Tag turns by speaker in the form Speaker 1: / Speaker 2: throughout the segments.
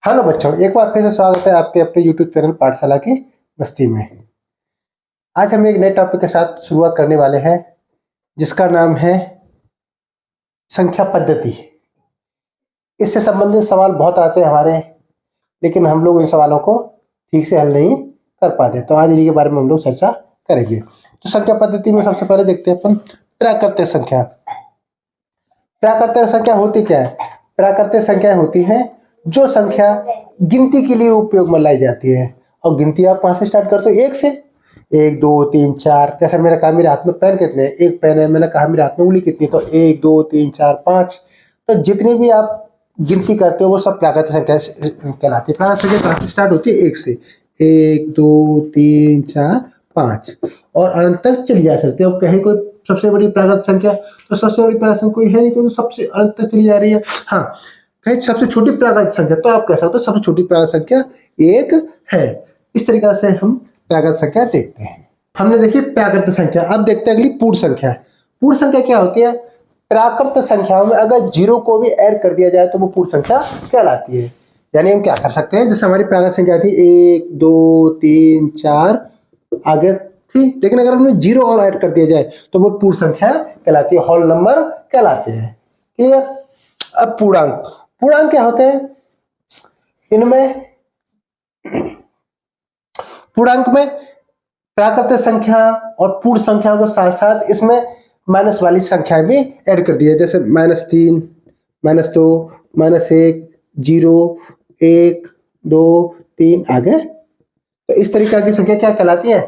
Speaker 1: Hello बच्चों, एक बार फिर से स्वागत है आपके अपने YouTube चैनल पाठशाला की मस्ती में। आज हम एक नए टॉपिक के साथ शुरुआत करने वाले हैं जिसका नाम है संख्या पद्धति। इससे संबंधित सवाल बहुत आते हैं हमारे, लेकिन हम लोग इन सवालों को ठीक से हल नहीं कर पाते। तो आज इन्हीं के बारे में हम लोग चर्चा करेंगे। तो संख्या पद्धति में सबसे पहले देखते हैं अपन प्राकृतिक संख्या। प्राकृतिक संख्या होती क्या है? प्राकृतिक संख्या होती है जो संख्या गिनती के लिए उपयोग में लाई जाती है। और गिनती आप कहाँ से स्टार्ट करते हो? एक से। 1 2 3 4। जैसे मैंने कहा मेरे हाथ में पेन कितने हैं? एक पेन है। मैंने कहा मेरे हाथ में उंगली कितनी है? तो 1 2 3 4 5। तो जितनी भी आप गिनती करते हो वो सब प्राकृतिक संख्या कहलाती है। प्राकृतिक संख्या कहाँ से स्टार्ट होती है? 1 से। 1 2 3 4 5 और अनंत तक चली जा सकती है। अब कहीं कोई सबसे बड़ी प्राकृतिक संख्या, तो सबसे बड़ी प्राकृतिक संख्या कोई है नहीं, क्योंकि सबसे अंत तक चली जा रही है। हाँ, कहीं सबसे छोटी प्राकृतिक संख्या, तो आप कह सकते हो सबसे छोटी प्राकृतिक संख्या 1 है। इस तरीके से हम प्राकृतिक संख्या देखते हैं। हमने देखी प्राकृतिक संख्या। अब देखते हैं अगली पूर्ण संख्या। पूर्ण संख्या क्या होती है? प्राकृतिक संख्याओं में अगर जीरो को भी ऐड कर दिया जाए तो वो पूर्ण संख्या कहलाती है। यानी हम क्या कर सकते हैं, जैसे हमारी प्राकृतिक संख्या थी 1 2 3 4 आगे थी, लेकिन अगर हमने जीरो और ऐड कर दिया जाए तो वो पूर्ण संख्या कहलाती है, होल नंबर कहलाते हैं। क्लियर? अब पूर्णांक। पूर्णांक क्या होते हैं? इनमें पूर्णांक में प्राकृतिक संख्या और पूर्ण संख्या के साथ साथ इसमें माइनस वाली संख्याएं भी ऐड कर दी है। जैसे -3 -2 -1 0 1 2 3 आगे। तो इस तरीके की संख्या क्या कहलाती है?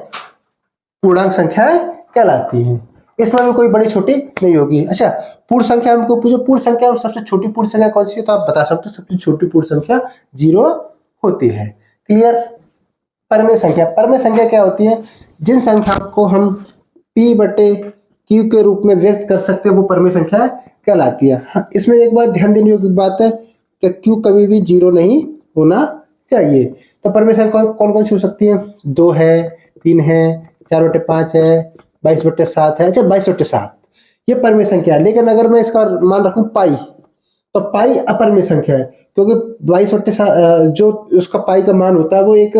Speaker 1: पूर्णांक संख्याएं कहलाती हैं। इसमें भी कोई बड़ी छोटी नहीं होगी। अच्छा, पूर्ण संख्या हमको पूछो, पूर्ण संख्या में सबसे छोटी पूर्ण संख्या कौन सी है? तो आप बता सकते हो सबसे छोटी पूर्ण संख्या 0 होती है। क्लियर? परमेय संख्या। परमेय संख्या क्या होती है? जिन संख्याओं को हम P/Q के रूप में व्यक्त कर सकते हैं वो परमेय संख्या कहलाती है। हाँ, इसमें एक बात ध्यान देने योग्य बात है कि Q कभी भी 0 नहीं होना चाहिए। तो परमेय संख्या कौन कौन सी हो सकती है? 2 है, 3 है, 4/5 है, 22/7 है। अच्छा, 22/7 ये परमेय संख्या है। लेकिन अगर मैं इसका मान रखूं पाई, तो पाई अपरमेय संख्या है, क्योंकि 22/7 जो उसका पाई का मान होता है वो एक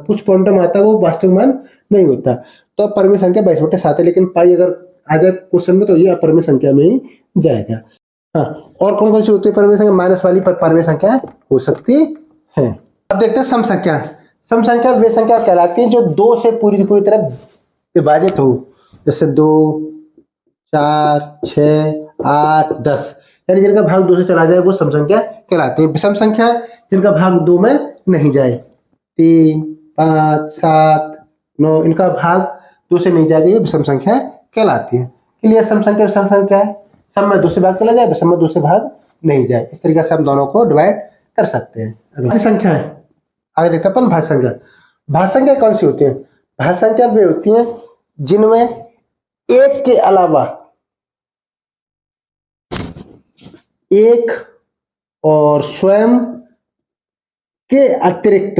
Speaker 1: कुछ क्वांटम आता है, वो वास्तविक मान नहीं होता। तो परमेय संख्या 22/7 है, लेकिन पाई अगर आ जाए क्वेश्चन में तो ये अपरमेय संख्या में ही जाएगा। हाँ, और कौन कौन सी होती है परमेय संख्या? माइनस वाली पर परमेय संख्या हो सकती है। अब देखते हैं सम संख्या। सम संख्या वे संख्या कहलाती है जो 2 से पूरी तरह विभाजित हो। जैसे 2 4 6 8 10, यानी जिनका भाग 2 से चला जाए वो सम संख्या कहलाती है। विषम संख्या जिनका भाग 2 में नहीं जाए, 3 5 7 9, इनका भाग 2 से नहीं जाएगा, ये विषम संख्या कहलाती है। क्लियर? सम संख्या विषम संख्या है। सम में 2 से भाग चला जाए, विषम में 2 से भाग नहीं जाए। इस तरीके से हम दोनों को डिवाइड कर सकते हैं। अगली संख्या है, आगे देखते हैं अपन भाज्य संख्या। भाज्य संख्या कौन सी होती है? भाज्य संख्या वे होती है जिनमें एक के अलावा एक और स्वयं के अतिरिक्त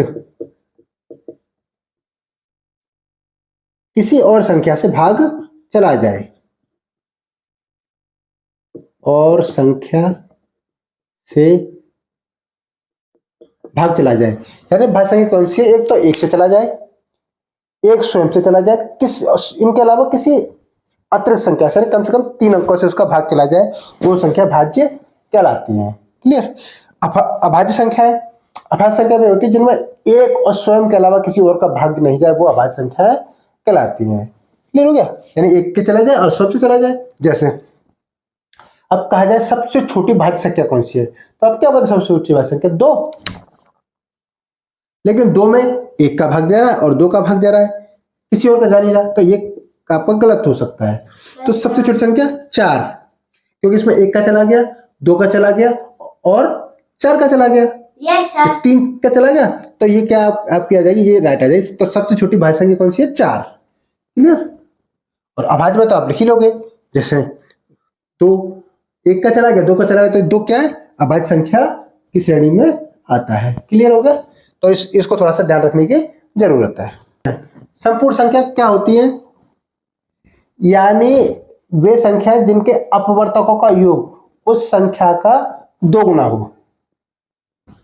Speaker 1: किसी और संख्या से भाग चला जाए, और संख्या से भाग चला जाए। यानी भाज्य संख्या कौन सी है? एक तो 1 से चला जाए, एक स्वयं से चला जाए, इनके अलावा किसी अतिरिक्त संख्या से कम 3 अंकों से उसका भाग चला जाए, वो संख्या भाज्य कहलाती है। क्लियर? अभाज्य संख्या है। अभाज्य संख्या वे होती है जिनमें एक और स्वयं के अलावा किसी और का भाग नहीं जाए, वो अभाज्य संख्या कहलाती है। क्लियर हो गया? यानी एक के चला जाए और स्वयं से चला जाए। जैसे अब कहा जाए सबसे छोटी भाज्य संख्या कौन सी है, तो अब क्या बता सबसे छोटी भाज्य संख्या? 2। लेकिन 2 में 1 का भाग जा रहा है और 2 का भाग जा रहा है, किसी और का जा नहीं रहा, तो ये आपका गलत हो सकता है। तो सबसे छोटी संख्या 4, क्योंकि इसमें 1 का चला गया, 2 का चला गया और 4 का चला गया, 3 का चला गया, तो ये क्या आपकी आ जाएगी? ये राइट आ जाएगी। तो सबसे छोटी भाज्य संख्या कौन सी है? 4। क्लियर? और अभाज्य में तो आप लिख ही लोगे। जैसे 2, 1 का चला गया, 2 का चला गया, तो 2 क्या है? अभाज्य संख्या की श्रेणी में आता है। क्लियर हो गया? तो इसको थोड़ा सा ध्यान रखने की जरूरत है। संपूर्ण संख्या क्या होती है? यानी वे संख्या जिनके अपवर्तकों का योग उस संख्या का 2 गुना हो।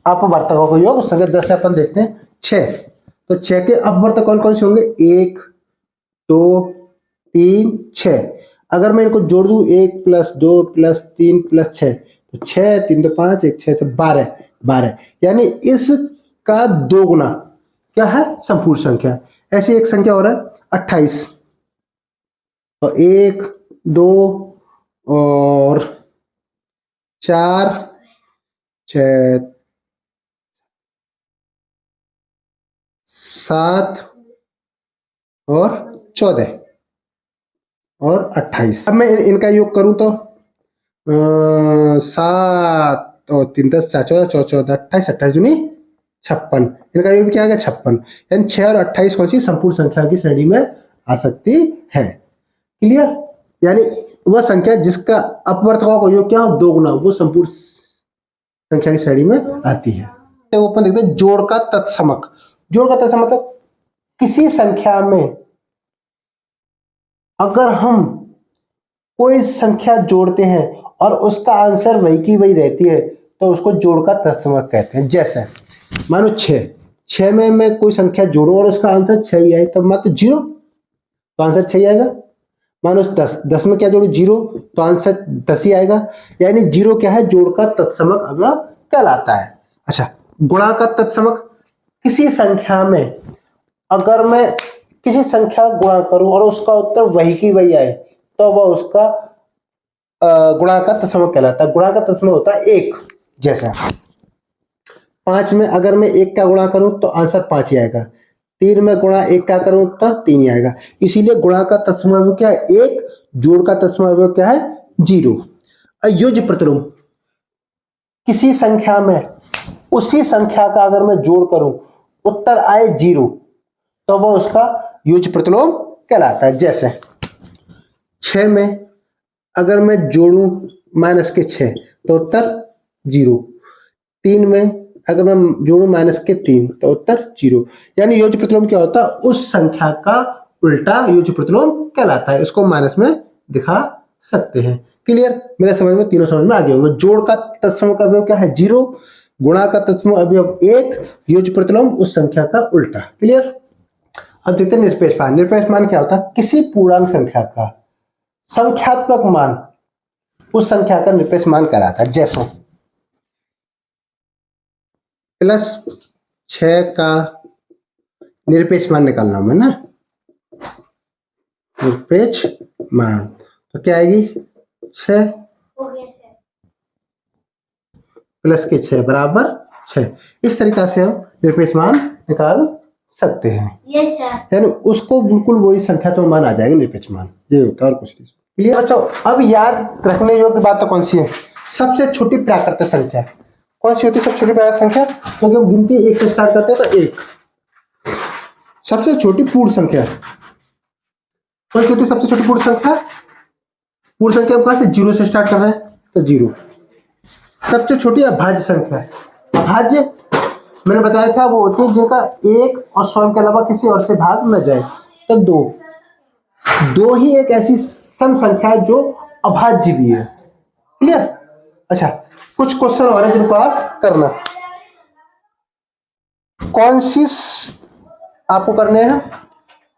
Speaker 1: अपवर्तकों का योग संख्या 10 से अपन देखते हैं 6। तो 6 के अपवर्तक कौन कौन से होंगे? 1 2 3 6। अगर मैं इनको जोड़ दूं 1 + 2 + 3 + 6 तो 6 3 तो 5 1 6 से 12 यानी इसका 2 गुना क्या है? संपूर्ण संख्या। ऐसी एक संख्या और है 28। तो 1 2 और 4 6 7 और 14 और 28। अब मैं इनका योग करूं तो 7 और 3 10 4 14 14 28 28 दूनी 56। इनका योग क्या आ गया? 56। यानी 6 और 28 कौन सी संपूर्ण संख्या की श्रेणी में आ सकती है। क्लियर? यानी वह संख्या जिसका अपवर्तकों का योग क्या हो? 2 गुना, वो संपूर्ण संख्या की श्रेणी में आती है। तो अपन देखते हैं जोड़ का तत्समक। जोड़ का तत्समक मतलब किसी संख्या में अगर हम कोई संख्या जोड़ते हैं और उसका आंसर वही की वही रहती है तो उसको जोड़ का तत्समक कहते हैं। जैसे मानो 6 में मैं कोई संख्या जोड़ूं और उसका आंसर 6 ही आए तो मात्र 0, तो आंसर 6 ही आएगा। मानो 10 में क्या जोड़ू? 0, तो आंसर 10 ही आएगा। यानी 0 क्या है? जोड़ का तत्समक अवयव कहलाता है। अच्छा, गुणा का तत्समक किसी संख्या में अगर मैं किसी संख्या गुणा करूं और उसका उत्तर वही की वही आए तो वह उसका गुणा का तत्समक कहलाता है। गुणा का तत्समक होता है 1। जैसे 5 में अगर मैं 1 का गुणा करूं तो आंसर 5 ही आएगा। 3 में गुणा 1 का करूं तो 3 ही आएगा। इसीलिए गुणा का तत्समक क्या है? 1। जोड़ का तत्समक क्या है? 0। अयुज्य प्रतिलोम किसी संख्या में उसी संख्या का अगर मैं जोड़ करूं उत्तर आए 0 तो वह उसका युज्य प्रतिलोम कहलाता है। जैसे 6 में अगर मैं जोड़ूं -6 तो उत्तर 0। 3 में अगर मैं जोड़ूं -3 तो उत्तर 0। यानी योज्य प्रतिलोम क्या होता है? उस संख्या का उल्टा योज्य प्रतिलोम कहलाता है। इसको माइनस में दिखा सकते हैं। क्लियर? मेरे समझ में तीनों समझ में आ गए होंगे। जोड़ का तत्समक अवयव क्या है? 0। गुणा का तत्समक अवयव 1। योज्य प्रतिलोम उस संख्या का उल्टा। क्लियर? अब देखते हैं निरपेक्ष मान। निरपेक्ष मान क्या होता है? किसी पूर्णांक संख्या का संख्यात्मक मान उस संख्या का निरपेक्ष मान कहलाता है। जैसे +6 का निरपेक्ष मान निकालना मैं ना, निरपेक्ष मान तो क्या आएगी? 6 +6 बराबर 6। इस तरीका से हम निरपेक्ष मान निकाल सकते हैं। यानी उसको बिल्कुल वही संख्या तो मान आ जाएगा निरपेक्ष मान। ये होता है और कुछ नहीं। क्लियर बच्चों? अब याद रखने योग्य बात तो कौन सी है? सबसे छोटी प्राकृत संख्या कौन सी होती है? सबसे छोटी प्राकृत संख्या क्योंकि हम गिनती 1 से स्टार्ट करते हैं तो 1। सबसे छोटी पूर्ण संख्या कौन सी होती है? सबसे छोटी पूर्ण संख्या पूर्ण संख्या हम कहां से? 0 से स्टार्ट कर रहे हैं तो 0। सबसे छोटी अभाज्य संख्या, अभाज्य मैंने बताया था वो होती है जिनका 1 और स्वयं के अलावा किसी और से भाग न जाए तो 2 ही एक ऐसी सम संख्या है जो अभाज्य भी है। क्लियर? अच्छा, कुछ क्वेश्चन और है जिनको आप करना। कौन सी आपको करने हैं?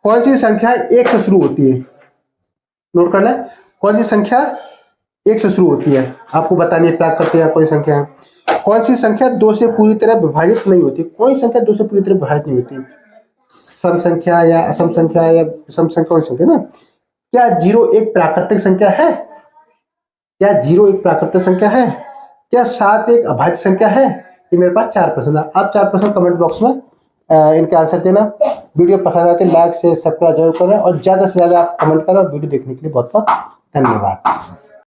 Speaker 1: कौन सी संख्या 1 से शुरू होती है? नोट कर ले। कौन सी संख्या 1 से शुरू होती है आपको बतानी है। प्राप्त करते हैं कोई संख्या है। कौन सी संख्या 2 से पूरी तरह विभाजित नहीं होती? कोई संख्या 2 से पूरी तरह विभाजित नहीं होती। सम संख्या या असम संख्या या विषम संख्या, कौन संख्या ना? क्या 0 एक प्राकृतिक संख्या है? क्या 0 एक प्राकृतिक संख्या है? क्या 7 एक अभाज्य संख्या है? ये मेरे पास 4 प्रश्न है। आप 4 प्रश्न कमेंट बॉक्स में इनके आंसर देना। वीडियो पसंद आते लाइक शेयर सब्सक्राइब जरूर करें और ज्यादा से ज्यादा आप कमेंट करें। वीडियो देखने के लिए बहुत बहुत धन्यवाद।